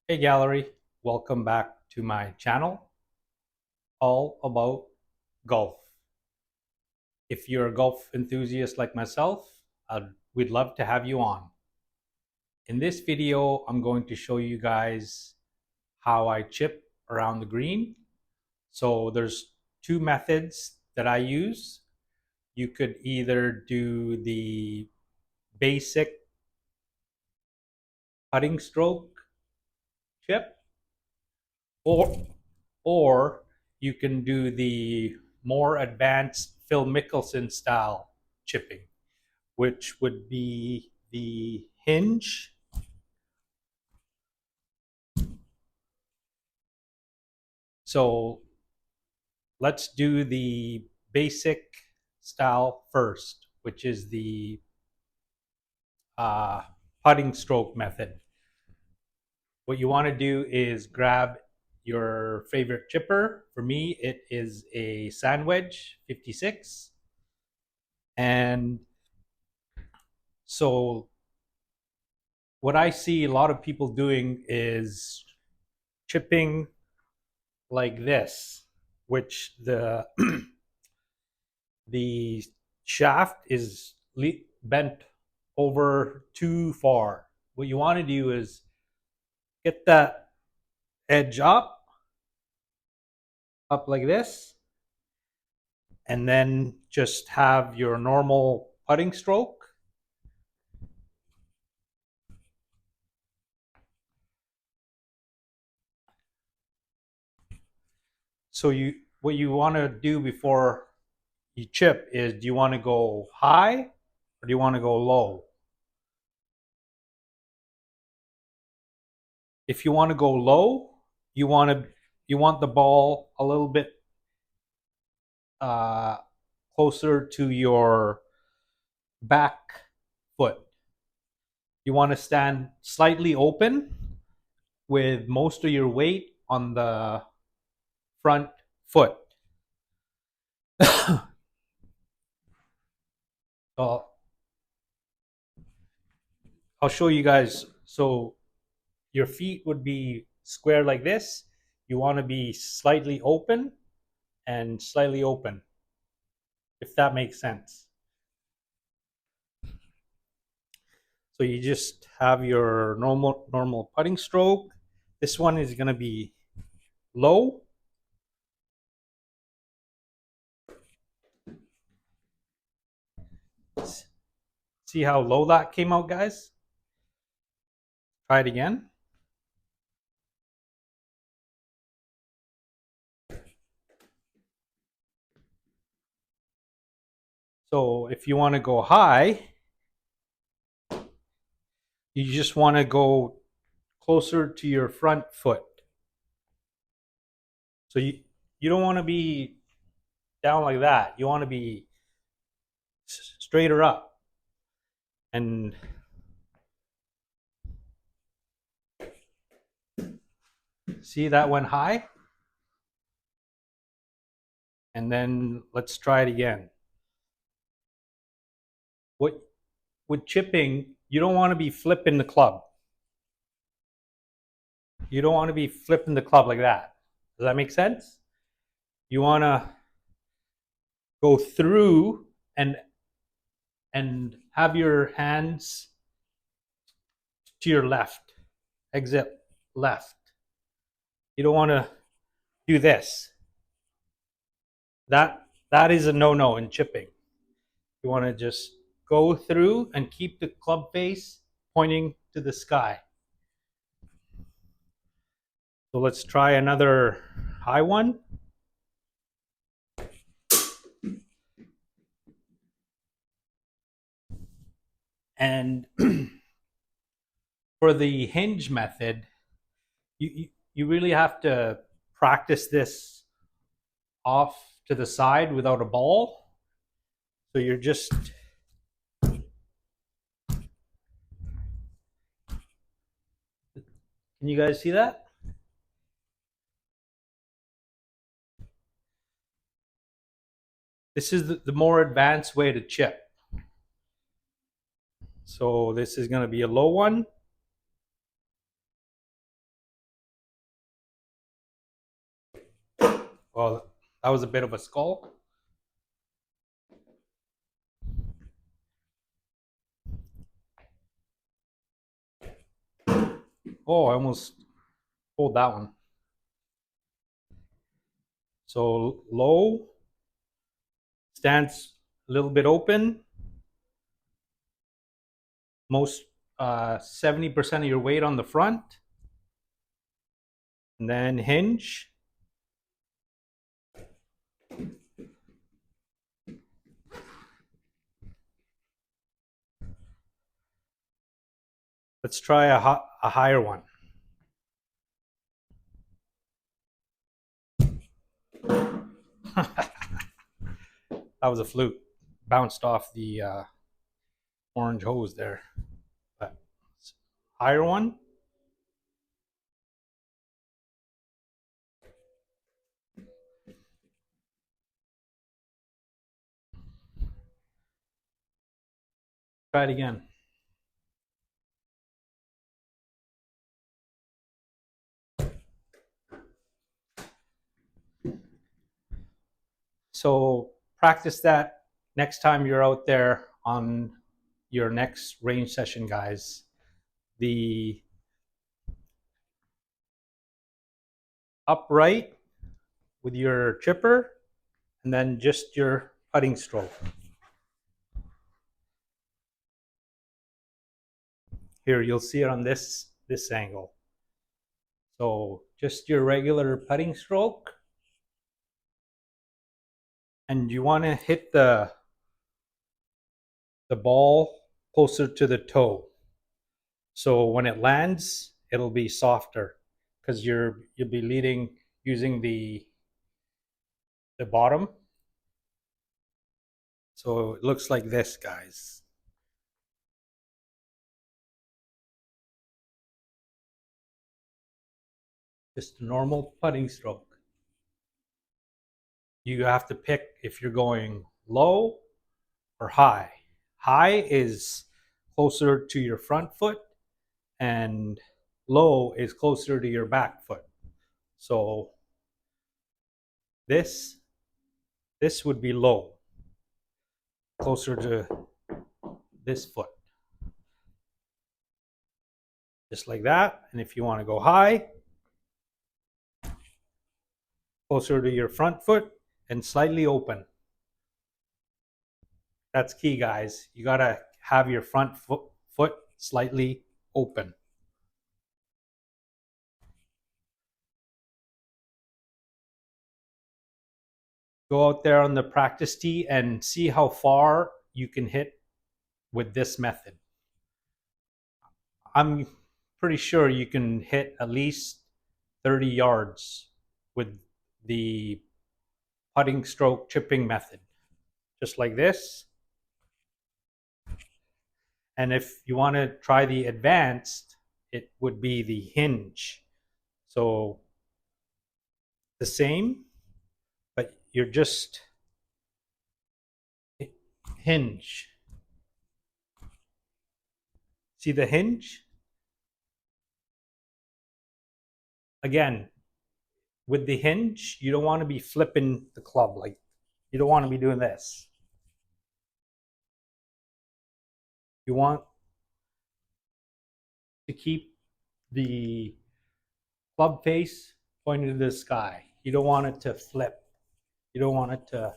Hey gallery, welcome back to my channel, all about golf. If you're a golf enthusiast like myself, we'd love to have you on. In this video, I'm going to show you guys how I chip around the green. So there's two methods that I use. You could either do the basic putting stroke chip, or or you can do the more advanced Phil Mickelson style chipping, which would be the hinge. So let's do the basic style first, which is the uh, putting stroke method. What you want to do is grab your favorite chipper. For me, it is a Sandwedge 56. And so what I see a lot of people doing is chipping like this, which the shaft is bent over too far. What you want to do is get that edge up like this, and then just have your normal putting stroke. So what you want to do before you chip is, do you want to go high or do you want to go low? If you want to go low, you want the ball a little bit uh, closer to your back foot. You want to stand slightly open with most of your weight on the front foot. So I'll show you guys. So your feet would be square like this. You want to be slightly open and slightly open, if that makes sense. So you just have your normal putting stroke. This one is going to be low. See how low that came out, guys? Try it again. So if you want to go high, you just want to go closer to your front foot. So you don't want to be down like that. You want to be straighter up. And see, that went high. And then let's try it again. What with chipping, you don't want to be flipping the club. You don't want to be flipping the club like that. Does that make sense? You want to go through and have your hands to your left. Exit left. You don't want to do this. That is a no-no in chipping. You want to just go through and keep the club face pointing to the sky. So let's try another high one. And for the hinge method, you really have to practice this off to the side without a ball. So you're just can you guys see that? This is the more advanced way to chip. So this is going to be a low one. Well, that was a bit of a skull. Oh, I almost pulled that one. So low, stance a little bit open, most 70% of your weight on the front, and then hinge. Let's try a higher one. That was a fluke. Bounced off the orange hose there. But higher one. Try it again. So practice that next time you're out there on your next range session, guys. The upright with your chipper, and then just your putting stroke. Here, you'll see it on this angle. So just your regular putting stroke, and you want to hit the ball closer to the toe. So when it lands, it'll be softer because you'll be leading using the bottom. So it looks like this, guys. Just a normal putting stroke. You have to pick if you're going low or high. High is closer to your front foot, and low is closer to your back foot. So this would be low, closer to this foot. Just like that. And if you want to go high, closer to your front foot and slightly open. That's key, guys. You got to have your front foot slightly open. Go out there on the practice tee and see how far you can hit with this method. I'm pretty sure you can hit at least 30 yards with the putting stroke chipping method, just like this. And if you want to try the advanced, it would be the hinge. So the same, but you're just hinge. See the hinge? Again, with the hinge, you don't want to be flipping the club. Like, you don't want to be doing this. You want to keep the club face pointed to the sky. You don't want it to flip. You don't want it to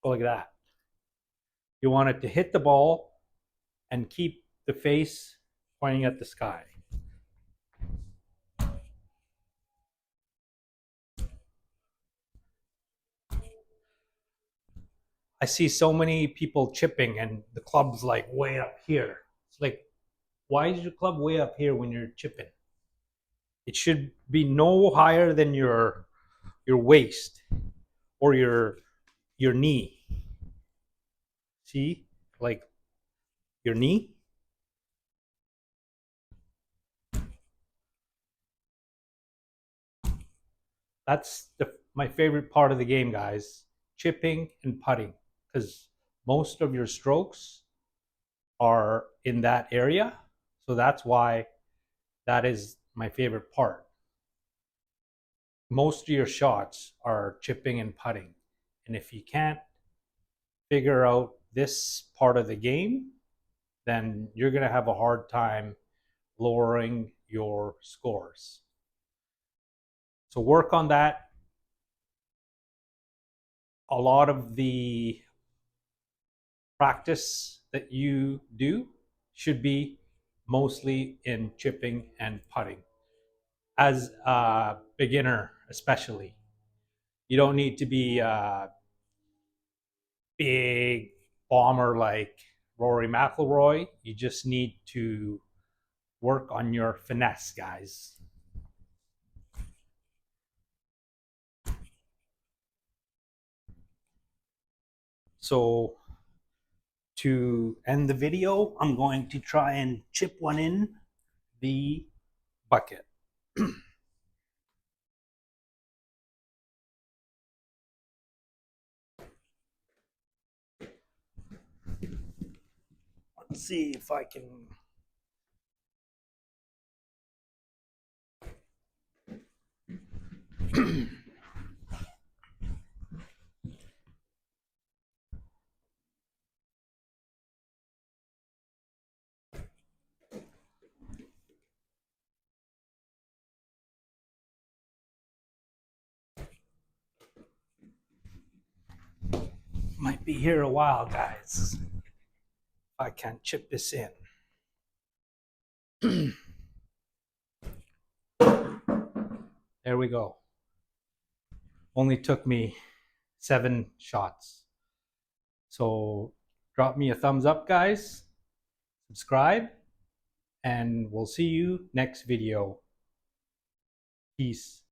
go like that. You want it to hit the ball and keep the face pointing at the sky. I see so many people chipping and the club's like way up here. It's like, why is your club way up here when you're chipping? It should be no higher than your waist or your knee. See? Like your knee. That's my favorite part of the game, guys. Chipping and putting, because most of your strokes are in that area. So that's why that is my favorite part. most of your shots are chipping and putting. And if you can't figure out this part of the game, then you're going to have a hard time lowering your scores. So work on that. A lot of the practice that you do should be mostly in chipping and putting. As a beginner, especially, you don't need to be a big bomber like Rory McIlroy. You just need to work on your finesse, guys. So to end the video, I'm going to try and chip one in the bucket. Let's see if I can. Might be here a while, guys. If I can't chip this in. There we go. Only took me 7 shots. So drop me a thumbs up, guys. Subscribe, and we'll see you next video. Peace.